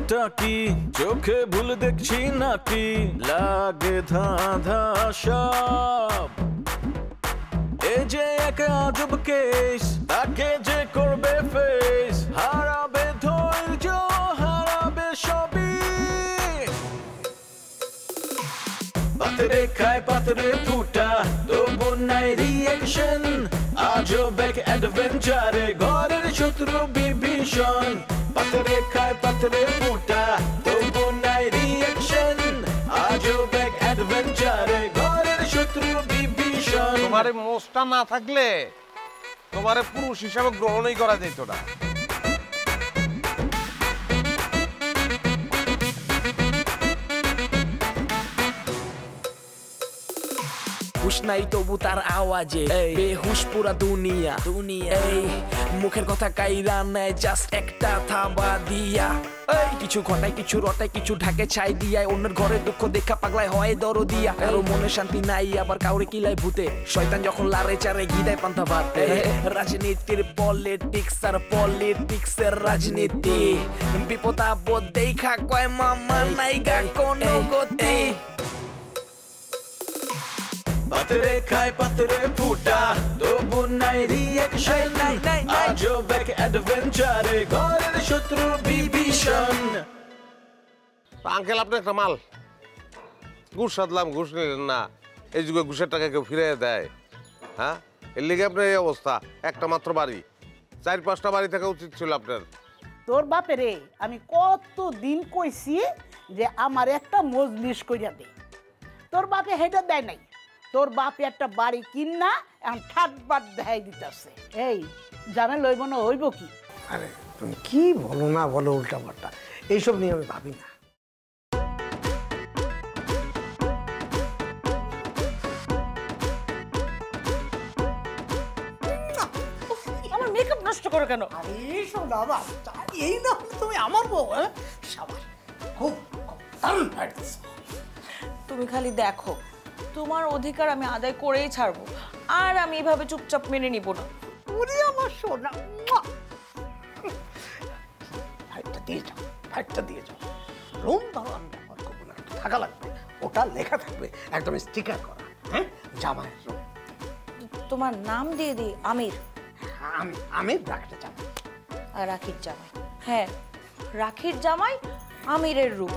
ব্যাপারটা কি চোখে ভুল দেখছি নাকি লাগে ধাঁধা সব এই যে এক আজব কেস তাকে যে করবে ফেস হারাবে ধৈর্য হারাবে সবই পাতরে খায় পাতরে ফুটা তবু নাই রিয়েকশন আজব এক অ্যাডভেঞ্চারে ঘরের শত্রু বিভীষণ পাতরে খায় পাতরে ফুটা তবু নাই রিয়েকশন আজব এক অ্যাডভেঞ্চারে ঘরের শত্রু বিভীষণ তোমারে মোস্টটা না থাকলে তোমারে পুরুষ হিসাবে গ্রহণই করা যেত না হুশ নাই তবু তার আওয়াজে বেহুশ পুরা দুনিয়া এই মুখের কথা কাইরা নেয় জাস্ট একটা থাবা দিয়া কিছু ঘটায় কিছু রটায় কিছু ঢাকে ছাই দিয়ায় অন্যের ঘরে দুঃখ দেখা পাগলায় হয় দরদিয়া কারো মনে শান্তি নাই আবার কাউরে কিলায় ভূতে শয়তান যখন লারে চারে গিদায় পান্তা ভাতে রাজনীতির পলিটিক্স আর পলিটিক্সের রাজনীতি বিপদ আপদ দেখা কয় মামা নাইগা কোনো গতি পাতরে খায় পাতরে ফুটা তবু নাই রিয়েকশন আজব এক অ্যাডভেঞ্চারে ঘরের শত্রু বিভীষণ আঙ্কেল আপনি একটা মাল ঘুষ সাধলাম ঘুষ নিলেন না এই যুগে ঘুষের টাকা কেউ ফিরে দেয় হ্যাঁ এর লিগে আপনার এই অবস্থা একটা মাত্র বাড়ি 4-5টা বাড়ি থাকা উচিত ছিল আপনার তোর বাপেরে আমি কত দিন কইছি যে আমার একটা মজলিস কইরা দে তোর বাপে হেটা দেয় নাই তোর বাপে একটা বাড়ি কিনা এখন ঠাটবাট দেখাই দিতেছে এই জামে লইব না হইব কি আরে তুমি কি বলো না বলো উল্টা পাল্টা এইসব নিয়ে আমি ভাবি না আমার মেকআপ নষ্ট করো কেন এইসব বাবা এই না তুমি আমার বউ হ্যাঁ সাবাস খুব দারুণ ফাইটেছ তুমি খালি দেখো তোমার অধিকার আমি আদায় করেই ছাড়বো আর আমি এভাবে চুপচাপ মেনে নিব না ওরে আমার সোনা ফাইটটা দিয়ে যাও রুম দাঁড়ান ব্যবহার করবো না থাকা লাগবে ওটা লেখা থাকবে একদম স্টিকার করা হ্যাঁ জামাইয়ের রুম তোমার নাম দিয়ে দিই আমির আমি রাখতে চাই আর রাখির জামাই হ্যাঁ রাখির জামাই আমিরের রূপ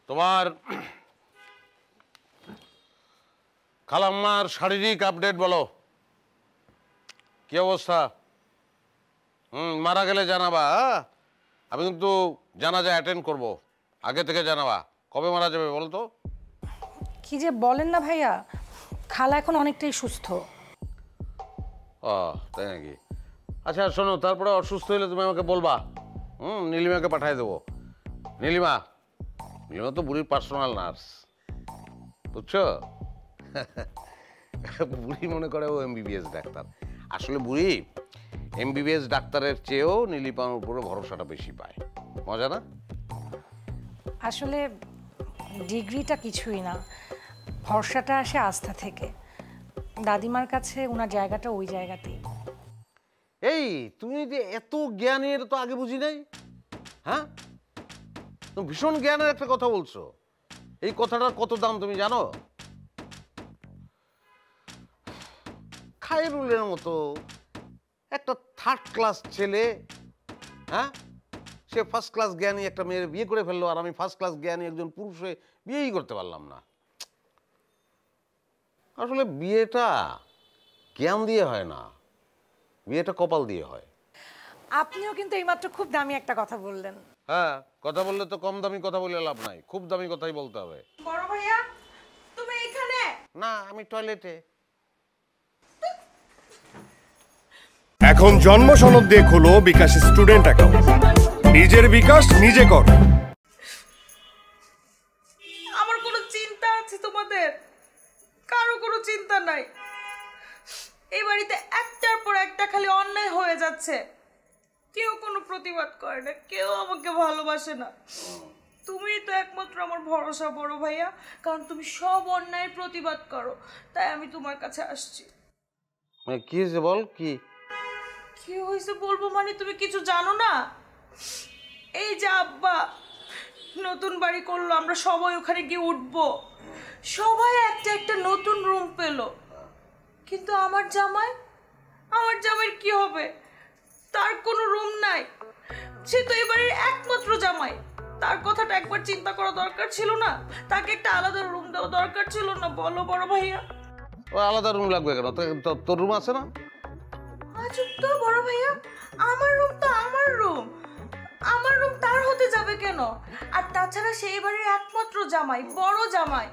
তোমার খালাম্মার শারীরিক আপডেট বলো কি অবস্থা মারা গেলে জানাবা আমি কিন্তু জানাজা অ্যাটেন্ড করব আগে থেকে জানাবা কবে মারা যাবে বলো তো কি যে বলেন না ভাইয়া খালা এখন অনেকটাই সুস্থ ও তাই নাকি আচ্ছা শোনো তারপরে অসুস্থ হলে তুমি আমাকে বলবা নীলিমাকে পাঠিয়ে দেবো নীলিমা তো বুড়ির পার্সোনাল নার্স বুঝছো বুড়ি মনে করে ও এমবিবিএস ডাক্তার আসলে বুড়ি এমবিবিএস ডাক্তারের চেয়েও নীলিমার উপরে ভরসাটা বেশি পায় মজা না আসলে ডিগ্রিটা কিছুই না ভরসাটা আসে আস্থা থেকে দাদিমার কাছে ওনার জায়গাটা ওই জায়গাতেই এই তুমি যে এত জ্ঞানের তো আগে বুঝি নাই হ্যাঁ তুমি ভীষণ জ্ঞানের একটা কথা বলছো এই কথাটার কত দাম তুমি জানো খায়রুলের মতো একটা 3rd ক্লাস ছেলে হ্যাঁ সে 1st ক্লাস জ্ঞানী একটা মেয়ের বিয়ে করে ফেললো আর আমি 1st ক্লাস জ্ঞানী একজন পুরুষ হয়ে বিয়েই করতে পারলাম না আসলে বিয়েটা জ্ঞান দিয়ে হয় না বিয়েটা কপাল দিয়ে হয় আপনিও কিন্তু এইমাত্র খুব দামি একটা কথা বললেন হ্যাঁ কথা বললে তো কম দামি কথা বলে লাভ নাই খুব দামি কথাই বলতে হবে বড় ভাইয়া তুমি এখানে না আমি টয়লেটে এখন জন্ম সনদ দিয়ে খোলো বিকাশ স্টুডেন্ট অ্যাকাউন্ট নিজের বিকাশ নিজে কর আমার কোনো চিন্তা আছে তোমাদের কারো কোনো চিন্তা নাই বাড়িতে একটার পর একটা খালি অন্যায় হয়ে যাচ্ছে, কেউ কোনো প্রতিবাদ করে না, কেউ আমাকে ভালোবাসে না। তুমিই তো একমাত্র আমার ভরসা বড় ভাইয়া, কারণ তুমি সব অন্যায়ের প্রতিবাদ করো, তাই আমি তোমার কাছে আসছি। কি হয়েছে বল? কি হয়েছে বলবো মানে তুমি কিছু জানো না? এই যে আব্বা নতুন বাড়ি করলো, আমরা সবাই ওখানে গিয়ে উঠবো, সবাই একটা একটা নতুন রুম পেলো, কিন্তু আমার জামাইয়ের কি হবে? তার কোনো রুম নাই, সে তো এবারে একমাত্র জামাই, তার কথাটা একবার চিন্তা করা দরকার ছিল না? তাকে একটা আলাদা রুম দেওয়া দরকার ছিল না? বলো বড় ভাইয়া। ও আলাদা রুম লাগবে কেন? তোর রুম আছে না? আজব তো বড় ভাইয়া, আমার রুম তো আমার রুম, আমার রুম তার হতে যাবে কেন? আর তাছাড়া সে এবারের একমাত্র জামাই, বড় জামাই,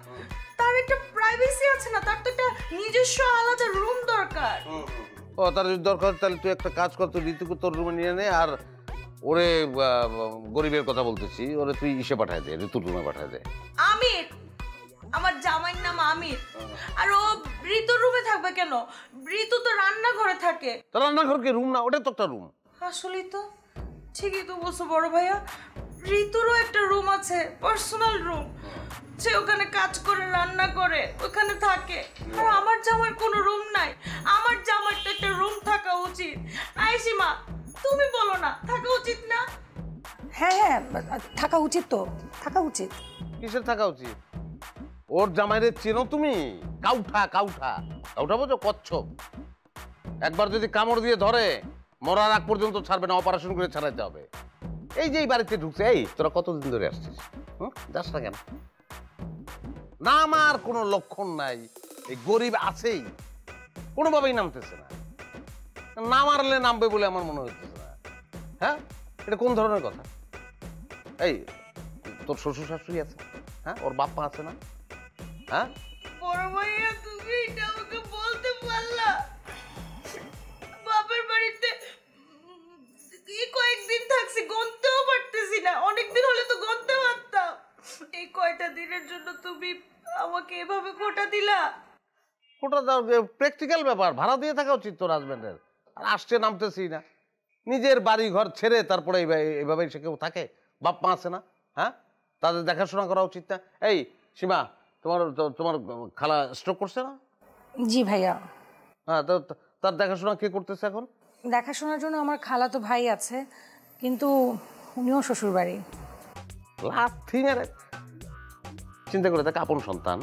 তার একটা প্রাইভেসি আছে না? তার তো একটা নিজস্ব আলাদা রুম দরকার। ও তার যদি দরকার তাহলে তুই একটা কাজ কর, তুই ঋতুকে তোর রুমে নিয়ে নে, আর ওরে গরিবের কথা বলতেছি, ওরে তুই ইসে পাঠায় দে, ঋতুর রুমে পাঠায় দে। আমির, আমার জামাইয়ের নাম আমির, আর ও ঋতুর রুমে থাকবে কেন? ঋতু তো রান্নাঘরে থাকে। তো রান্নাঘর কি রুম না? ওটা তো একটা রুম। আসলেই তো ঠিকই তো বলছো বড় ভাইয়া, ঋতুরও একটা রুম আছে, পার্সোনাল রুম, সে ওখানে কাজ করে, রান্না করে, ওখানে থাকে। আর আমার জামাইয়ের কোনো রুম নাই, আমার জামাইয়ের তো একটা রুম থাকা উচিত। আইসিমা তুমি বলো না, থাকা উচিত না? হ্যাঁ হ্যাঁ, থাকা উচিত তো, থাকা উচিত। কিসের থাকা উচিত? ওর জামাইরে চেনো তুমি? কাউঠা কাউঠা কাউঠা বোঝো? কচ্ছপ। একবার যদি কামড় দিয়ে ধরে মরার আগ পর্যন্ত ছাড়বে না, অপারেশন করে ছাড়াইতে হবে। এই যে এই বাড়িতে ঢুকছে, এই তোরা কতদিন ধরে আসছিস? যাস না কেন? নামার কোনো লক্ষণ নাই, এই গরিব আছেই, কোনোভাবেই নামতেছে না। না মারলে নামবে বলে আমার মনে হইতেছে না। হ্যাঁ, এটা কোন ধরনের কথা? এই তোর শ্বশুর শাশুড়ি আছে? হ্যাঁ, ওর বাপ্পা আছে না? হ্যাঁ, বড় ভাইয়া তুমি এটা আমাকে বলতে পারলা? বাপের বাড়িতে কয়েকদিন থাকছি, গুনতেও পারতেছি না, অনেকদিন হলে তো গুনতে পারতাম। এই কয়টা দিনের জন্য তুমি আমাকে এভাবে খোটা দিলা? ওটা প্র্যাকটিক্যাল ব্যাপার, ভাড়া দিয়ে থাকা উচিত তোর হাজবেন্ডের। আর আসছে নামতেছি না, নিজের বাড়ি ঘর ছেড়ে তারপরে এইভাবে সে কেউ থাকে? বাপ মা আছে না? হ্যাঁ, তাদের দেখাশোনা করা উচিত না? এই সীমা, তোমার খালা স্ট্রোক করছে না? জি ভাইয়া। হ্যাঁ, তো তার দেখাশোনা কে করতেছে এখন? দেখাশোনার জন্য আমার খালাতো ভাই আছে, কিন্তু উনিও শ্বশুর বাড়ি। লাথি মেরে চিন্তা করে দেখ, আপন সন্তান,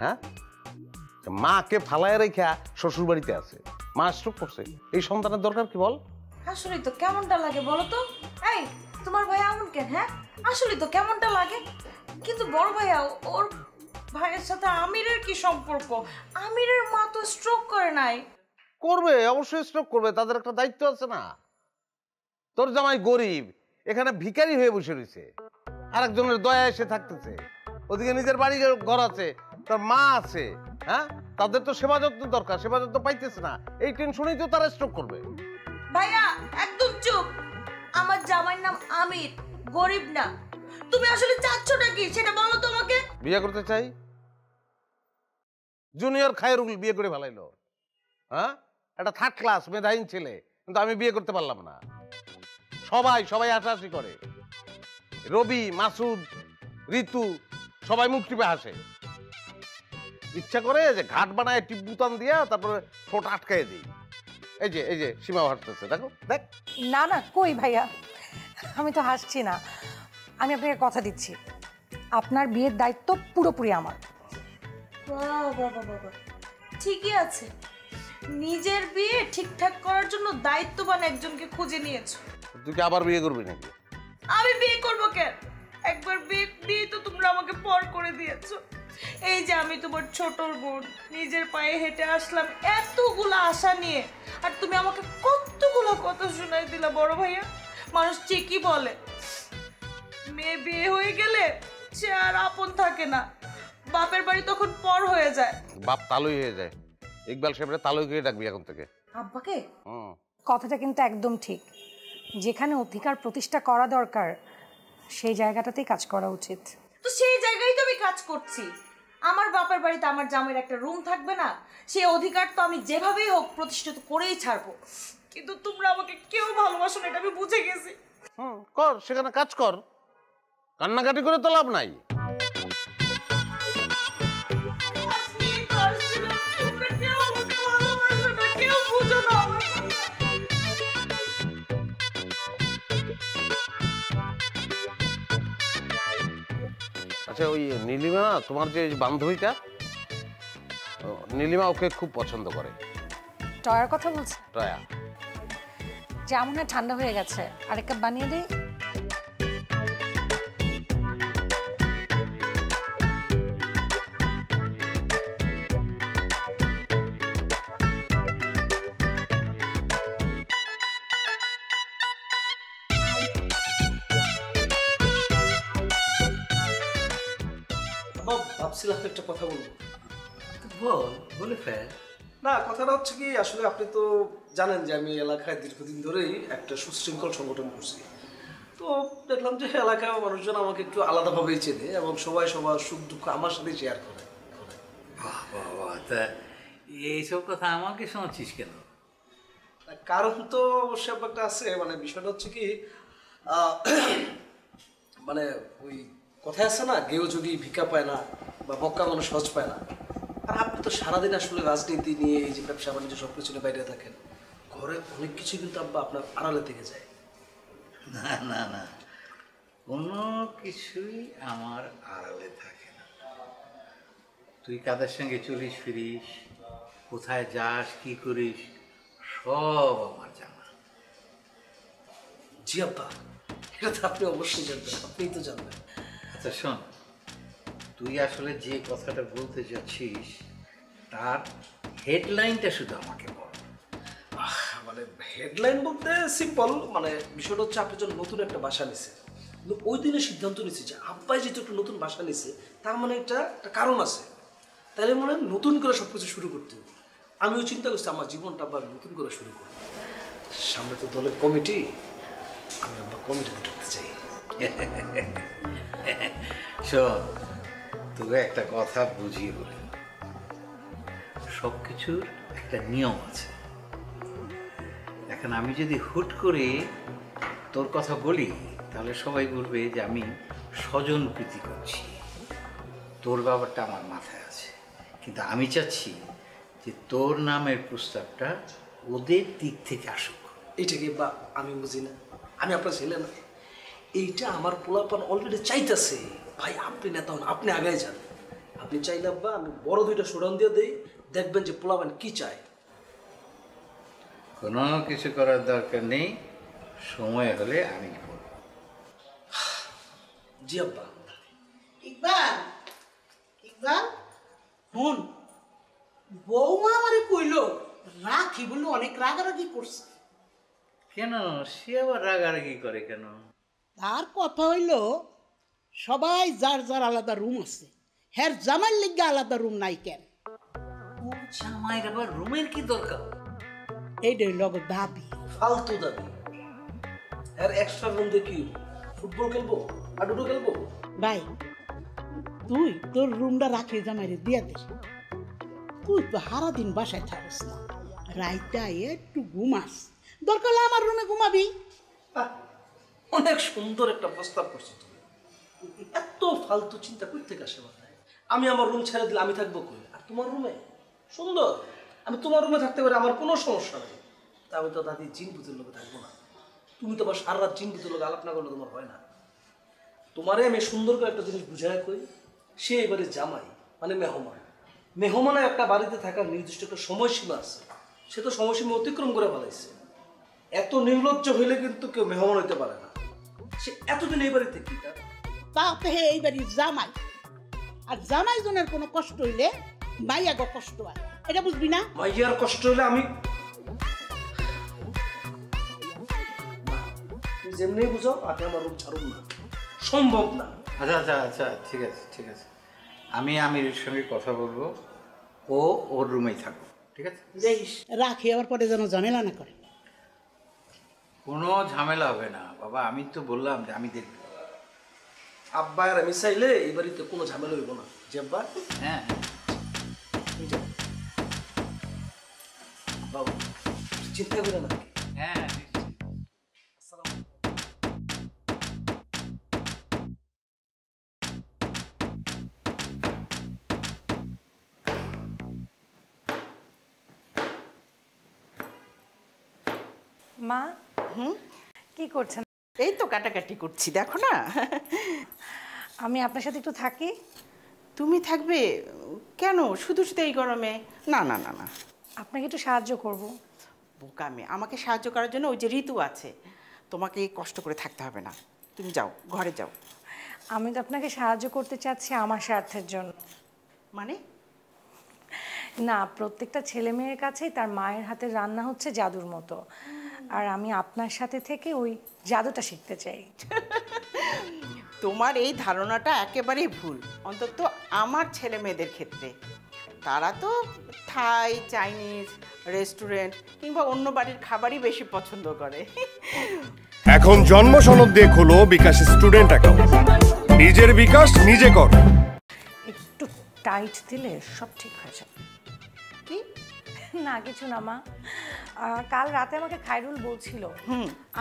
হ্যাঁ, মাকে ফালায় রেখা শ্বশুর বাড়িতে আছে, মা স্ট্রোক করছে, এই সন্তানের দরকার কি বল? আসলেই তো কেমনটা লাগে বলো তো? এই তোমার ভাই এমন কেন? হ্যাঁ, আসলেই তো কেমনটা লাগে। কিন্তু বড় ভাইয়া, ওর ভাইয়ের সাথে আমিরের কি সম্পর্ক? আমিরের মা তো স্ট্রোক করে নাই। করবে, অবশ্যই স্ট্রোক করবে, তাদের একটা দায়িত্ব আছে না? তোর জামাই গরিব, এখানে ভিখারি হয়ে বসে রয়েছে, আর একজনের দয়া এসে থাকতেছে, ওদিকে নিজের বাড়ি ঘর আছে, তার মা আছে, হ্যাঁ, তাদের তো সেবা যত্ন দরকার, সেবা যত্ন পাইতেছে না, এই টেনশনেই তো তারা স্ট্রোক করবে। ভাইয়া একদম চুপ, আমার জামাইয়ের নাম আমির, গরিব না। তুমি আসলে চাচ্ছটা কি সেটা বলো তো আমাকে। বিয়ে করতে চাই? জুনিয়র খায়রুল বিয়ে করে ফেলাইলো, হ্যাঁ, একটা থার্ড ক্লাস মেধাহীন ছেলে, কিন্তু আমি বিয়ে করতে পারলাম না। সবাই হাসাহাসি করে, রবি, মাসুদ, ঋতু সবাই মুখ টিপে হাসে। ইচ্ছা করে যে ঘাট বানায় টিপ বুতাম দিয়া তারপরে ঠোঁট আটকাই দিই। এই যে সীমা হাসতেছে, দেখো দেখ। না না, কই ভাইয়া, আমি তো হাসছি না। আমি আপনাকে কথা দিচ্ছি, আপনার বিয়ের দায়িত্ব পুরোপুরি আমার। বাবা, ঠিকই আছে, নিজের বিয়ে ঠিকঠাক করার জন্য দায়িত্ববান একজনকে খুঁজে নিয়েছো। তুই কি আবার বিয়ে করবি নাকি? আমি বিয়ে করবো কেন? একবার বিয়ে দিয়ে তো তোমরা আমাকে পর করে দিয়েছো। এই যে আমি তোমার ছোট বোন, নিজের পায়ে হেঁটে আসলাম এতগুলো আশা নিয়ে, আর তুমি আমাকে কতগুলো কথা শোনাই দিলা বড় ভাইয়া। মানুষ ঠিকই বলে, মেয়ে বিয়ে হয়ে গেলে সে আর আপন থাকে না, বাপের বাড়ি তখন পর হয়ে যায়। বাপ তালুই হয়ে যায়। ইকবাল সাহেবরে তালুই করে ডাকবি এখন থেকে। আব্বাকে? কথাটা কিন্তু একদম ঠিক। যেখানে অধিকার প্রতিষ্ঠা করা দরকার সেই জায়গাটাতেই কাজ করা উচিত। তো সেই জায়গায় তো আমি কাজ করছি। আমার বাপের বাড়িতে আমার জামাইয়ের একটা রুম থাকবে না? সেই অধিকার তো আমি যেভাবেই হোক প্রতিষ্ঠিত করেই ছাড়বো। কিন্তু তোমরা আমাকে কেউ ভালোবাসো না, এটা আমি বুঝে গেছি। কর, সেখানে কাজ কর, কান্নাকাটি করে তো লাভ নাই। আচ্ছা, ওই নীলিমা না, তোমার যে বান্ধবীটা, নীলিমা ওকে খুব পছন্দ করে। টয়ার কথা বলছে? টয়া। চা মনে হয় ঠান্ডা হয়ে গেছে, আরেক কাপ বানিয়ে দিই। ভাবছিলাম একটা কথা বলবো। বলে ফেল। না, কথাটা হচ্ছে কি, আসলে আপনি তো জানেন যে আমি এলাকায় দীর্ঘদিন ধরেই একটা সুশৃঙ্খল সংগঠন করছি। তো দেখলাম যে এলাকায় মানুষজন আমাকে একটু আলাদাভাবেই চেনে এবং সবাই সবার সুখ দুঃখ আমার সাথে শেয়ার করে। বাবা, তা এইসব কথা আমাকে শোনাচ্ছিস কেন? কারণ তো অবশ্যই একটা আছে, মানে বিষয়টা হচ্ছে কি, মানে ওই কথা আছে না, গেও যদি ভিক্ষা পায় না বা বক্কা মানুষ সহজ পায় না। আর আপনি তো সারাদিন আসলে রাজনীতি নিয়ে, এই যে ব্যবসা বাণিজ্য সব কিছু নিয়ে বাইরে থাকেন, ঘরে অনেক কিছু কিন্তু আব্বা আপনার আড়ালে থেকে যায়। না না না, কোনো কিছুই আমার আড়ালে থাকে না। তুই কাদের সঙ্গে চলিস ফিরিস, কোথায় যাস, কি করিস, সব আমার জানা। জি আব্বা, এটা তো আপনি অবশ্যই জানবেন, আপনিই তো জানবেন। আচ্ছা শোন, তুই আসলে যে কথাটা বলতে যাচ্ছিস তার হেডলাইনটা শুধু আমাকে বল। মানে হেডলাইন বলতে সিম্পল, মানে বিষয়টা হচ্ছে আপনি যখন নতুন একটা বাসা নিছে, কিন্তু ওই দিনে সিদ্ধান্ত নিচ্ছে যে আব্বাই যেহেতু একটা নতুন বাসা নিছে, তার মানে একটা কারণ আছে। তাহলে মনে হয় নতুন করে সব কিছু শুরু করতে হবে। আমিও চিন্তা করছি আমার জীবনটা আবার নতুন করে শুরু করব। সামনে তো দলের কমিটি, আমি আবার কমিটিতে ঢুকতে চাই। শোন, তোকে একটা কথা বুঝিয়ে বলি, সব কিছুর একটা নিয়ম আছে। এখন আমি যদি হুট করে তোর কথা বলি, তাহলে সবাই বলবে যে আমি স্বজন প্রীতি করছি। তোর ব্যাপারটা আমার মাথায় আছে, কিন্তু আমি চাচ্ছি যে তোর নামের প্রস্তাবটা ওদের দিক থেকে আসুক। এইটাকে বা আমি বুঝি না, আমি আপনার ছেলে না। এইটা আমার পোলাপান অলরেডি চাইতেছে। ভাই আপনি নেতা হন, আপনি আগায় যান। আপনি চাইলে বা আমি বড় দুইটা শোডাউন দিয়ে দিই, দেখবেন যে পোলাপান কি চায়। কোনো কিছু করার দরকার নেই, সময় হলে আমি করব। জি আব্বা। ইকবাল, ইকবাল শুন, বৌমা আমারে কইলো রাখি বলে অনেক রাগারাগি করছে। কেন সে আবার রাগারাগি করে কেন? তার কথা হইল সবাই যার যার আলাদা রুম আছে, হ্যার জামাইয়ের লিগা আলাদা রুম নাই কেন? ও জামাইয়ের আবার রুমের কি দরকার? এইটা হইল দাবি, ফালতু দাবি। আর এক্সট্রা রুম দিয়ে কি ফুটবল খেলবো, হাডুডু খেলবো? ভাই তুই তোর রুমটা রাখি জামাইরে দিয়া দে। তুই তো সারা দিন বাসায় থাকিস না, রাইটা একটু ঘুমাস, দরকার হলে আমার রুমে ঘুমাবি। অনেক সুন্দর একটা প্রস্তাব করছো তুমি। এত ফালতু চিন্তা কই থেকে আসে মাথায়? আমি আমার রুম ছেড়ে দিলে আমি থাকবো কই? আর তোমার রুমে সুন্দর, আমি তোমার রুমে থাকতে পারি, আমার কোনো সমস্যা নেই। তা আমি তো দাদি জিন ভূতের লোকে থাকবো না। তুমি তো আবার সারা রাত জিন ভূতের লোকে আলাপ না করলে তোমার হয় না। তোমারে আমি সুন্দর করে একটা জিনিস বুঝাই কই, সে এবারে জামাই মানে মেহমান। মেহমানের একটা বাড়িতে থাকার নির্দিষ্ট একটা সময়সীমা আছে, সে তো সময়সীমা অতিক্রম করে ফেলাইছে। এত নির্লজ্জ হইলে কিন্তু কেউ মেহমান হইতে পারে না। সে এতদিন এই বাড়িতে কি তার তাতে হে এই বাড়ির জামাই, আর জামাই জনের কোনো কষ্ট হইলে মাইয়া গো কষ্ট হয়, এটা বুঝবি না? মাইয়ার কষ্ট হলে আমি তুই যেমনি বুঝাও, আপনি আমার রূপ ছাড়ুন না, সম্ভব না। আচ্ছা আচ্ছা আচ্ছা, ঠিক আছে ঠিক আছে, আমি আমির সঙ্গে কথা বলবো, ও ওর রুমেই থাকবো, ঠিক আছে? রাখি আবার পরে যেন ঝামেলা না করে। কোনো ঝামেলা হবে না বাবা, আমি তো বললাম যে আমি দেখব। আব্বা আর আমি চাইলে এই বাড়িতে কোনো ঝামেলা হইব না, জি আব্বা? হ্যাঁ তুমি যাও। বাবু চিন্তা করে না। হ্যাঁ মা কি করছেন? এই তো কাটাকাটি করছি, দেখো না। আমি আপনার সাথে একটু থাকি। তুমি থাকবে কেন শুধু শুধু এই গরমে? না না না না, আপনাকে একটু সাহায্য করব। বোকামে, আমাকে সাহায্য করার জন্য ওই যে ঋতু আছে, তোমাকে কষ্ট করে থাকতে হবে না। তুমি যাও, ঘরে যাও। আমি তো আপনাকে সাহায্য করতে চাচ্ছি আমার স্বার্থের জন্য। মানে? না, প্রত্যেকটা ছেলে মেয়ের কাছেই তার মায়ের হাতের রান্না হচ্ছে জাদুর মতো, আর আমি আপনার সাথে থেকে ওই জাদুটা শিখতে চাই। তোমার এই ধারণাটা একেবারেই ভুল, অন্তত আমার ছেলে মেয়েদের ক্ষেত্রে। তারা তো থাই, চাইনিজ রেস্টুরেন্ট কিংবা অন্য বাড়ির খাবারই বেশি পছন্দ করে। এখন জন্ম সনদ দিয়ে খোলো বিকাশ স্টুডেন্ট অ্যাকাউন্ট। নিজের বিকাশ নিজে কর। একটু টাইট দিলে সব ঠিক হয়ে যাবে। কি? না কিছু না মা, কাল রাতে আমাকে খায়রুল বলছিল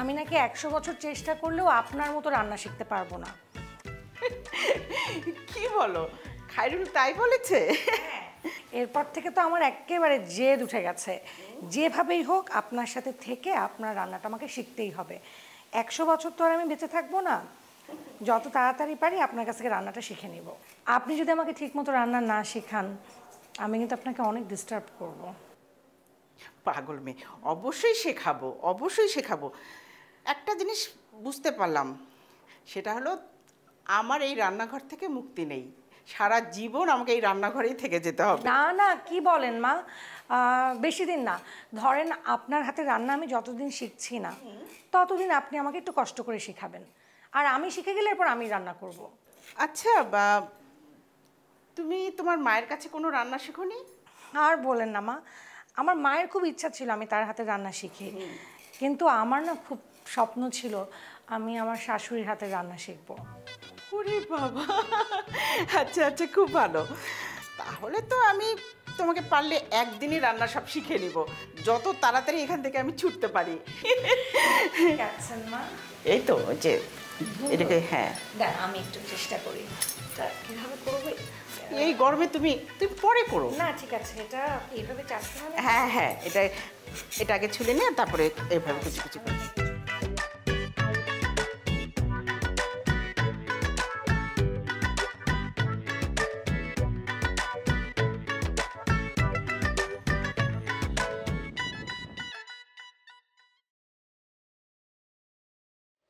আমি নাকি 100 বছর চেষ্টা করলেও আপনার মতো রান্না শিখতে পারবো না। কি বলো, খায়রুল তাই বলেছে? এরপর থেকে তো আমার একেবারে জেদ উঠে গেছে, যেভাবেই হোক আপনার সাথে থেকে আপনার রান্নাটা আমাকে শিখতেই হবে। 100 বছর তো আর আমি বেঁচে থাকবো না, যত তাড়াতাড়ি পারি আপনার কাছ থেকে রান্নাটা শিখে নিব। আপনি যদি আমাকে ঠিকমতো রান্না না শেখান আমি কিন্তু আপনাকে অনেক ডিস্টার্ব করব। পাগল মেয়ে, অবশ্যই শেখাবো, অবশ্যই শেখাবো। একটা জিনিস বুঝতে পারলাম, সেটা হলো আমার এই রান্নাঘর থেকে মুক্তি নেই। সারা জীবন আমাকে এই রান্নাঘরেই থেকে যেতে হবে। না না, কি বলেন মা, বেশি দিন না, ধরেন আপনার হাতে রান্না আমি যতদিন শিখছি না ততদিন আপনি আমাকে একটু কষ্ট করে শেখাবেন, আর আমি শিখে গেলে এরপর আমি রান্না করব। আচ্ছা, বা তুমি তোমার মায়ের কাছে কোনো রান্না শেখোনি? আর বলেন না মা, আমার মায়ের খুব ইচ্ছা ছিল আমি তার হাতে রান্না শিখি, কিন্তু আমার না খুব স্বপ্ন ছিল আমি আমার শাশুড়ির হাতে রান্না শিখবো। ওরে বাবা, আচ্ছা আচ্ছা, খুব ভালো। তাহলে তো আমি তোমাকে পারলে একদিনই রান্না সব শিখে নিব, যত তাড়াতাড়ি এখান থেকে আমি ছুটতে পারি। আছেন মা? এই তো যে এটাকে, হ্যাঁ দেখ আমি একটু চেষ্টা করি কিভাবে করবে। এই গরমে তুমি পরে করো না ঠিক আছে, এটা এইভাবে চাষতে হবে। হ্যাঁ হ্যাঁ, এটা আগে ছুলে নিয়ে তারপরে এইভাবে কিছু কিছু করে।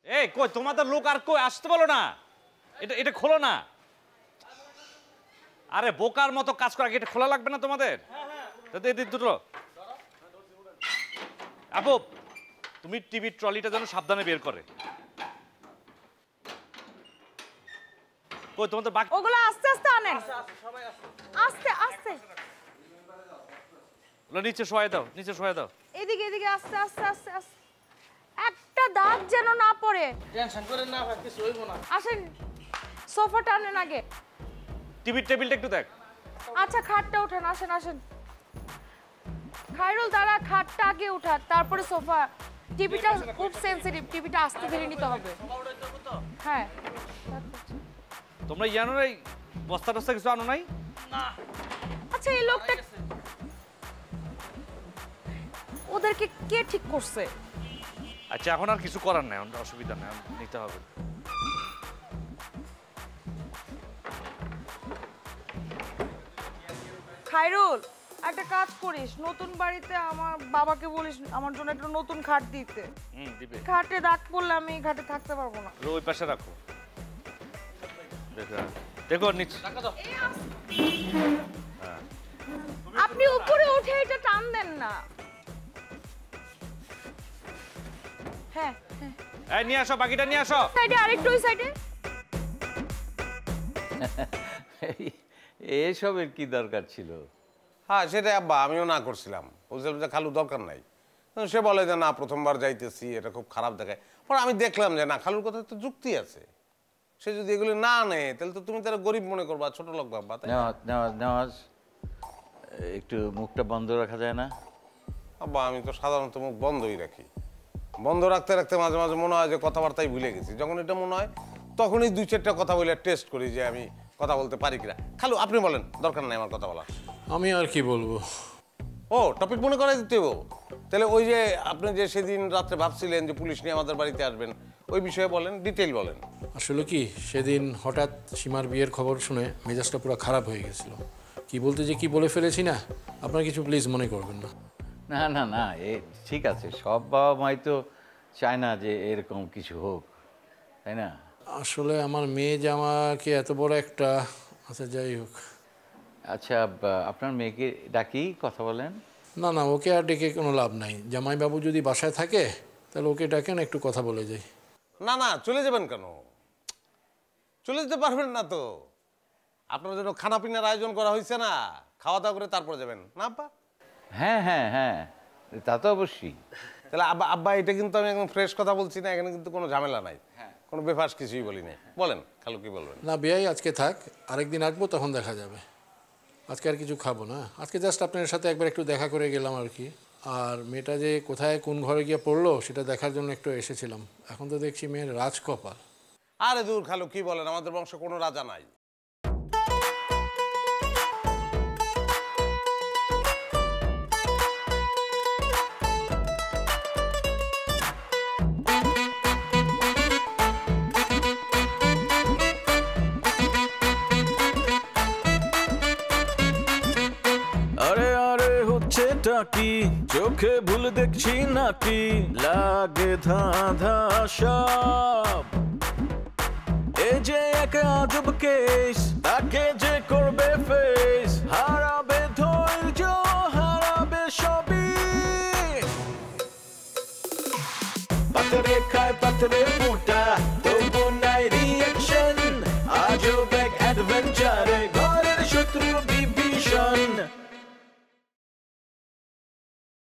এই কই তোমাদের লোক আর কই আসতে বলো না, এটা খোলো না। আরে বোকার মতো কাজ করা, এটা খোলা লাগবে না তোমাদের? দুটো আপু, তুমি টিভির ট্রলিটা যেন সাবধানে বের করে। কই তোমাদের বাকি ওগুলো আস্তে আস্তে আনেন, আস্তে আস্তে। ওগুলো নিচে শোয়াই দাও, নিচে শোয়াই দাও। এদিকে এদিকে আস্তে আস্তে আস্তে আস্তে, একটা দাগ যেন না পড়ে। টেনশন করেন না, কিছু হইব না। আসেন, সোফাটা আনেন আগে। টিভির টেবিলটা একটু দেখ। আচ্ছা খাটটা উঠান, আসেন আসেন। খায়রুল দাঁড়া, খাটটা আগে উঠা, তারপরে সোফা। টিভিটা খুব সেনসিটিভ, টিভিটা আস্তে ধীরে নিতে হবে। হ্যাঁ তোমরা জানো না বস্তা টস্তা কিছু আনো নাই? আচ্ছা এই লোকটা ওদেরকে কে ঠিক করছে? আচ্ছা এখন আর কিছু করার নাই, অসুবিধা নাই, নিতে হবে। খায়রুল একটা কাজ করিস, নতুন বাড়িতে আমার বাবাকে বলিস আমার জন্য একটা নতুন খাট দিতে। দিবে। খাটে দাগ পড়লে আমি এই ঘাটে থাকতে পারবো না। ওই পাশে রাখো, দেখো নিচে। আপনি উপরে উঠে এটা টান দেন না। হ্যাঁ হ্যাঁ, এই নিয়ে আসো, বাকিটা নিয়ে আসো। সাইডে আরেকটু, ওই সাইডে। এসবের কি দরকার ছিল? হ্যাঁ সেটাই আব্বা, আমিও না করছিলাম। বুঝলাম যে খালু দরকার নাই, সে বলে যে না প্রথমবার যাইতেছি, এটা খুব খারাপ দেখায়। পরে আমি দেখলাম যে না, খালুর কথা তো যুক্তি আছে। সে যদি এগুলি না নেয় তাহলে তো তুমি তারা গরিব মনে করবা, ছোট লোক ভাববা। তাই নেওয়াজ একটু মুখটা বন্ধ রাখা যায় না? আব্বা আমি তো সাধারণত মুখ বন্ধই রাখি, বন্ধ রাখতে রাখতে মাঝে মাঝে মনে হয় যে কথাবার্তাই ভুলে গেছি। যখন এটা মনে হয় তখনই 2-4টা কথা বলে টেস্ট করি যে আমি কথা বলতে পারি কিনা। খালু আপনি বলেন, দরকার নাই আমার কথা বলা। আমি আর কি বলবো? ও টপিক মনে করাই দিতে হবে। তাহলে ওই যে আপনি যে সেদিন রাত্রে ভাবছিলেন যে পুলিশ নিয়ে আমাদের বাড়িতে আসবেন, ওই বিষয়ে বলেন, ডিটেইল বলেন। আসলে কি সেদিন হঠাৎ সীমার বিয়ের খবর শুনে মেজাজটা পুরো খারাপ হয়ে গেছিল। কি বলতে যে কি বলে ফেলেছি না, আপনার কিছু প্লিজ মনে করবেন না। না না না, এ ঠিক আছে, সব বাবা মাই তো চায় না যে এরকম কিছু হোক, তাই না? আসলে আমার মেয়ে জামাকে এত বড় একটা, আচ্ছা যাই হোক। আচ্ছা আপনার মেয়েকে ডাকি কথা বলেন। না না, ওকে আর ডেকে কোনো লাভ নাই। জামাইবাবু যদি বাসায় থাকে তাহলে ওকে ডাকেন, একটু কথা বলে যাই। না না, চলে যাবেন কেন? চলে যেতে পারবেন না তো, আপনার জন্য খানা পিনার আয়োজন করা হয়েছে না, খাওয়া দাওয়া করে তারপর যাবেন না আব্বা? হ্যাঁ হ্যাঁ হ্যাঁ, তা তো অবশ্যই। তাহলে আব্বা আব্বা এটা কিন্তু আমি একদম ফ্রেশ কথা বলছি না, এখানে কিন্তু কোনো ঝামেলা নাই, কোনো বেফাস কিছুই বলি নাই। বলেন খালু কি বলবেন? না বিয়াই আজকে থাক, আরেকদিন আসবো তখন দেখা যাবে। আজকে আর কিছু খাবো না, আজকে জাস্ট আপনার সাথে একবার একটু দেখা করে গেলাম আর কি। আর মেয়েটা যে কোথায় কোন ঘরে গিয়ে পড়লো সেটা দেখার জন্য একটু এসেছিলাম। এখন তো দেখছি মেয়ের রাজকপাল। আরে দূর খালু কি বলেন, আমাদের বংশে কোনো রাজা নাই। কি চোখে ভুল দেখছি নাকি, লাগে ধাঁধা সব। এই যে এক আজব কেস, তাকে যে করবে ফেস, হারাবে ধৈর্য, হারাবে সবই। পাতরে খায় পাতরে ফুটা,